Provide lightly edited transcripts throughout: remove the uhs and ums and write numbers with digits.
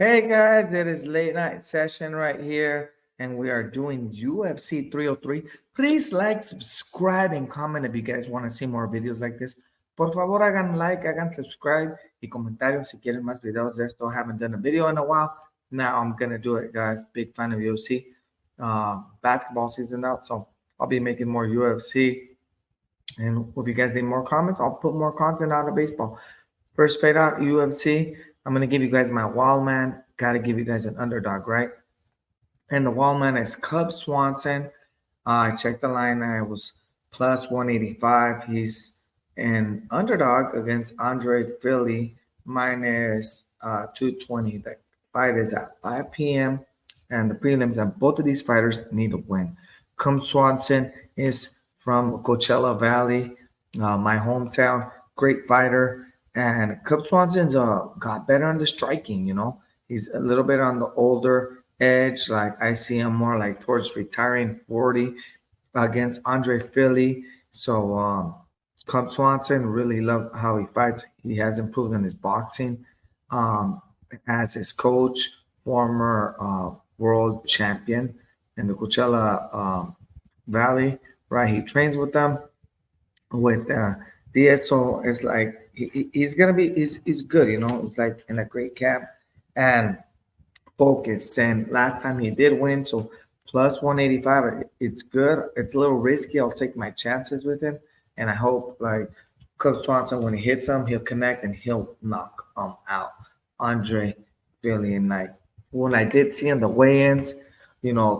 Hey guys, it is late night session right here, and we are doing UFC 303. Please like, subscribe, and comment if you guys want to see more videos like this. Por favor, hagan like, hagan subscribe, y comentarios si quieren más videos de esto. I haven't done a video in a while. Now I'm gonna do it, guys. Big fan of UFC. Basketball season out, so I'll be making more UFC. And if you guys need more comments, I'll put more content out of baseball. First fade out UFC. I'm gonna give you guys my wild man. Got to give you guys an underdog, right? And the wild man is Cub Swanson. I checked the line. I was plus 185. He's an underdog against Andre Philly minus 220. The fight is at 5 p.m. and the prelims, and both of these fighters need to win. Cub Swanson is from Coachella Valley, my hometown. Great fighter. And Cub Swanson's got better on the striking, He's a little bit on the older edge. Like I see him more like towards retiring 40 against Andre Philly. So Cub Swanson, really love how he fights. He has improved in his boxing. As his coach, former world champion in the Coachella Valley, right? He trains with them with Diaz. So it's like he's gonna be he's good, It's like in a great camp and focus. And last time he did win, so plus 185. It's good. It's a little risky. I'll take my chances with him, and I hope like Cub Swanson, when he hits him, he'll connect and he'll knock out Andre Philly. And like when I did see in the weigh-ins,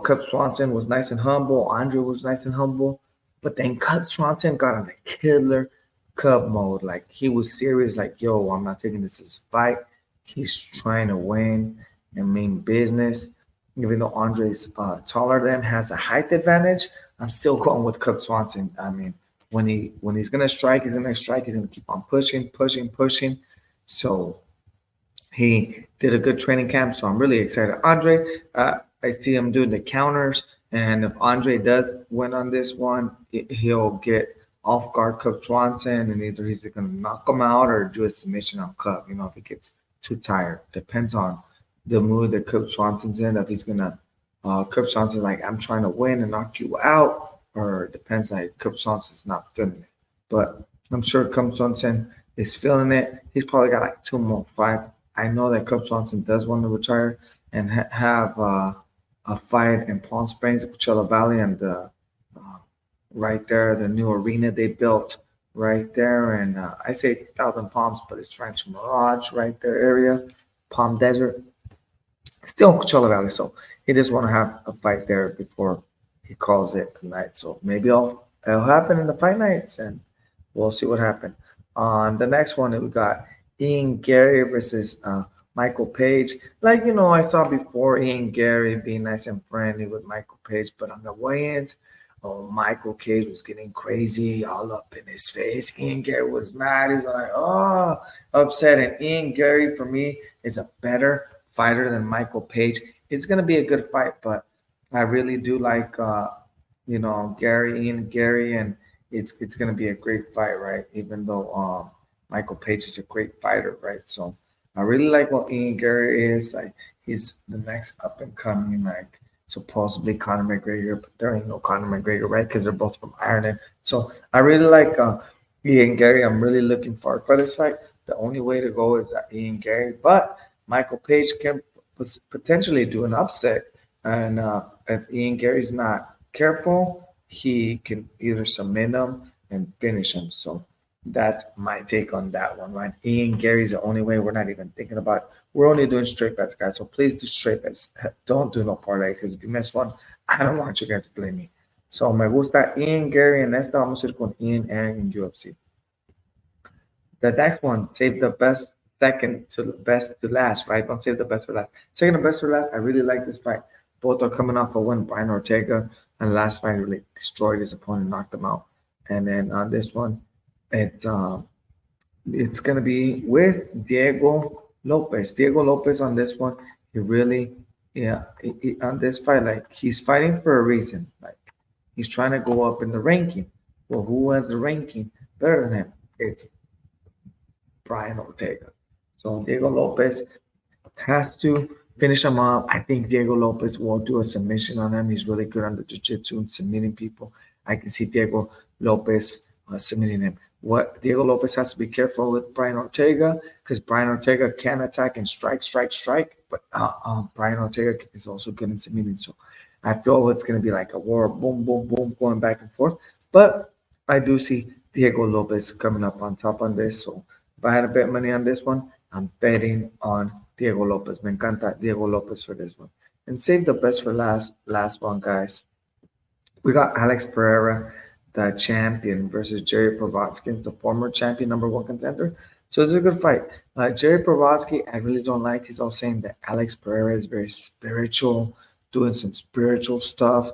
Cub Swanson was nice and humble. Andre was nice and humble, but then Cub Swanson got in the killer Cub mode. Like he was serious. Like, yo, I'm not taking this as a fight. He's trying to win and mean business. Even though Andre's taller than him, has a height advantage, I'm still going with Cub Swanson. I mean, when he's gonna strike, he's gonna strike. He's gonna keep on pushing, pushing, pushing. So he did a good training camp. So I'm really excited. Andre, I see him doing the counters, and if Andre does win on this one, he'll get off guard Cub Swanson, and either he's gonna knock him out or do a submission on Cub. If he gets too tired, depends on the mood that Cub Swanson's in. If he's gonna Cub Swanson's like, I'm trying to win and knock you out, or it depends, like Cub Swanson's not feeling it. But I'm sure Cub Swanson is feeling it. He's probably got like two more fights. I know that Cub Swanson does want to retire and have a fight in Palm Springs, Coachella Valley, and right there, the new arena they built right there. And I say 1,000 Palms, but it's Rancho Mirage right there area, Palm Desert. Still Coachella Valley, so he just want to have a fight there before he calls it tonight. So maybe it'll happen in the fight nights, and we'll see what happens. On the next one, we got Ian Gary versus Michael Page. Like, I saw before Ian Gary being nice and friendly with Michael Page, but on the weigh-ins, Michael Cage was getting crazy, all up in his face. Ian Gary was mad. He's like, upset. And Ian Gary, for me, is a better fighter than Michael Page. It's going to be a good fight, but I really do like, Ian Gary, and it's going to be a great fight, right? Even though Michael Page is a great fighter, right? So I really like what Ian Gary is. Like, he's the next up and coming, like, supposedly Conor McGregor, but there ain't no Conor McGregor, right? Because they're both from Ireland. So I really like Ian Gary. I'm really looking forward for this fight. The only way to go is Ian Gary, but Michael Page can potentially do an upset. And if Ian Gary's not careful, he can either submit him and finish him. So that's my take on that one, right? Ian Gary's the only way. We're not even thinking about it. We're only doing straight bets, guys. So please do straight bets. Don't do no parlay, because if you miss one, I don't want you guys to blame me. So me gusta Ian Gary, and esta vamos a ir con Ian Aaron in UFC. The next one, save the best second to the best to last, right? Don't save the best for last. Second to best for last. I really like this fight. Both are coming off a win. Brian Ortega, and last fight really destroyed his opponent, knocked him out. And then on this one, it's gonna be with Diego Lopez. Diego Lopez on this one, he really, on this fight, like, he's fighting for a reason. Like, he's trying to go up in the ranking. Well, who has the ranking better than him? It's Brian Ortega. So Diego Lopez Has to finish him up. I think Diego Lopez will do a submission on him. He's really good on the jiu-jitsu and submitting people. I can see Diego Lopez submitting him. What Diego Lopez has to be careful with Brian Ortega, because Brian Ortega can attack and strike, but Brian Ortega is also good in submitting. So I feel it's going to be like a war, boom, boom, boom, going back and forth. But I do see Diego Lopez coming up on top on this. So if I had to bet money on this one, I'm betting on Diego Lopez. Me encanta Diego Lopez for this one. And save the best for last one, guys. We got Alex Pereira, the champion, versus Jerry Provatsky, the former champion, number one contender. So it's a good fight. Jerry Provatsky, I really don't like. He's all saying that Alex Pereira is very spiritual, doing some spiritual stuff.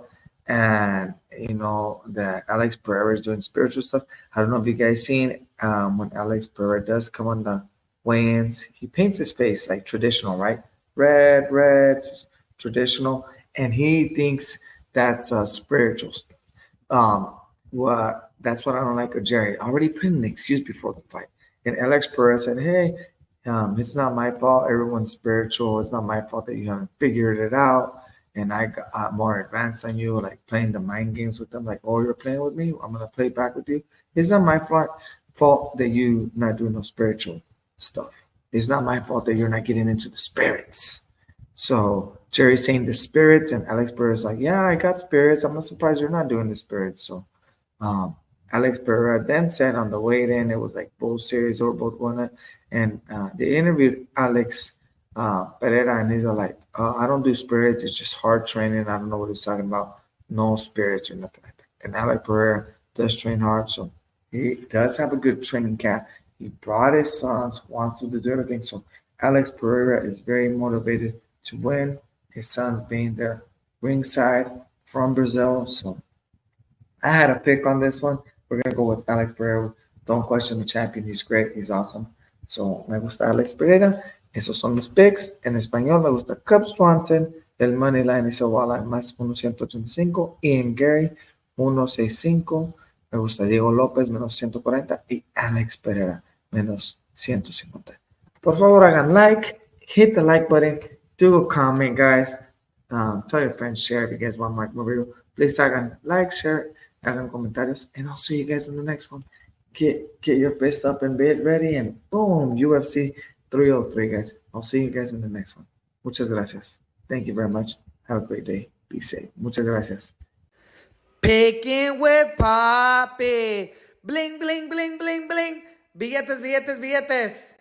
And, that Alex Pereira is doing spiritual stuff. I don't know if you guys seen when Alex Pereira does come on the weigh-ins, he paints his face like traditional, right? Red, traditional. And he thinks that's spiritual stuff. That's what I don't like of Jerry. I already put in an excuse before the fight. And Alex Perez said, hey, it's not my fault. Everyone's spiritual. It's not my fault that you haven't figured it out. And I got more advanced than you, like playing the mind games with them. Like, oh, you're playing with me? I'm going to play back with you. It's not my fault that you not doing no spiritual stuff. It's not my fault that you're not getting into the spirits. So Jerry's saying the spirits, and Alex Perez is like, yeah, I got spirits. I'm not surprised you're not doing the spirits. So Alex Pereira then said on the way in, it was like both series or both won. And they interviewed Alex Pereira, and he's like, I don't do spirits. It's just hard training. I don't know what he's talking about. No spirits or nothing like that. And Alex Pereira does train hard, so he does have a good training camp. He brought his sons, wants to do everything. So Alex Pereira is very motivated to win. His son's being there ringside from Brazil. So I had a pick on this one. We're going to go with Alex Pereira. Don't question the champion. He's great. He's awesome. So me gusta Alex Pereira. Esos son mis picks. En español me gusta Cub Swanson. El money line is a line más 1.85. Ian Gary 1.65. Me gusta Diego López menos 140. Y Alex Pereira menos 150. Por favor hagan like. Hit the like button. Do a comment, guys. Tell your friends, share if you guys want more video. Please hagan like, share, hagan comentarios, and I'll see you guys in the next one. Get your fist up and bed ready, and boom, UFC 303, guys. I'll see you guys in the next one. Muchas gracias. Thank you very much. Have a great day. Be safe. Muchas gracias. Picking with Papi. Bling, bling, bling, bling, bling. Billetes, billetes, billetes.